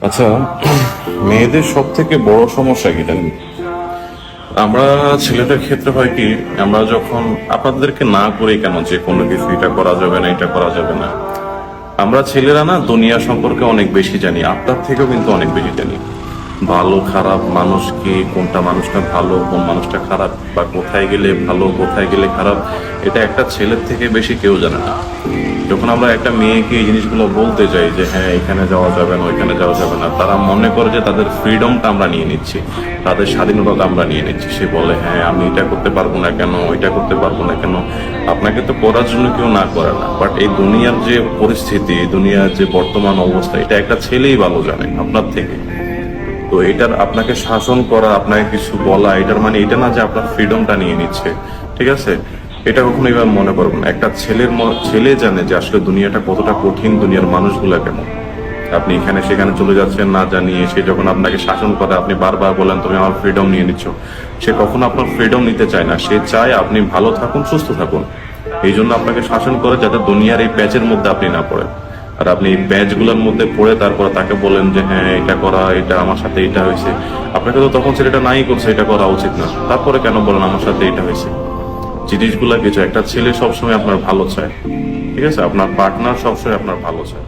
আচ্ছা, মেয়েদের সব থেকে বড় সমস্যা কি জানেন? আমরা ছেলেদের ক্ষেত্রে হয় কি, আমরা যখন আপনাদেরকে না করি কেন যে কোনো কিছু এটা করা যাবে না, এটা করা যাবে না, আমরা ছেলেরা না দুনিয়া সম্পর্কে অনেক বেশি জানি, আপনার থেকেও কিন্তু অনেক বেশি জানি। ভালো খারাপ মানুষ কি, কোনটা মানুষটা ভালো, কোন মানুষটা খারাপ, বা কোথায় গেলে ভালো, কোথায় গেলে খারাপ, এটা একটা ছেলের থেকে বেশি কেউ জানে না। যখন আমরা একটা মেয়েকে এই জিনিসগুলো বলতে যাই যে হ্যাঁ এখানে যাওয়া যাবে না, ওইখানে যাওয়া যাবে না, তারা মনে করে যে তাদের ফ্রিডমটা আমরা নিয়ে নিচ্ছি, তাদের স্বাধীনতা আমরা নিয়ে নিচ্ছি। সে বলে হ্যাঁ আমি এটা করতে পারবো না কেন, ওইটা করতে পারবো না কেন। আপনাকে তো করার জন্য কেউ না করে না, বাট এই দুনিয়ার যে পরিস্থিতি, এই দুনিয়ার যে বর্তমান অবস্থা, এটা একটা ছেলেই ভালো জানে আপনার থেকে। তো এটার আপনাকে শাসন করা, আপনাকে কিছু বলা, এটার মানে এটা না যে আপনার ফ্রিডমটা নিয়ে নিচ্ছে। ঠিক আছে, এটা কখনো এবার মনে করবেন না। একটা ছেলে জানে যে আসলে দুনিয়াটা কতটা কঠিন, দুনিয়ার মানুষগুলা কেমন। আপনি এখানে সেখানে চলে যাচ্ছেন না জানিয়ে, সে যখন আপনাকে শাসন করে, আপনি বারবার বলেন তুমি আমার ফ্রিডম নিয়ে নিচ্ছ, সে কখনো আপনার ফ্রিডম নিতে চায় না। সে চায় আপনি ভালো থাকুন, সুস্থ থাকুন। এই জন্য আপনাকে শাসন করে যাতে দুনিয়ার এই প্যাচের মধ্যে আপনি না পড়েন। আর আপনি এই প্যাচগুলোর মধ্যে পড়ে তারপর তাকে বলেন যে হ্যাঁ এটা করা, এটা আমার সাথে এটা হয়েছে। আপনাকে তো তখন ছেলেটা নাই করছে, এটা করা উচিত না, তারপরে কেন বলেন আমার সাথে এটা হয়েছে। জিনিসগুলা কিছু, একটা ছেলে সবসময় আপনার ভালো চায়। ঠিক আছে, আপনার পার্টনার সবসময় আপনার ভালো চায়।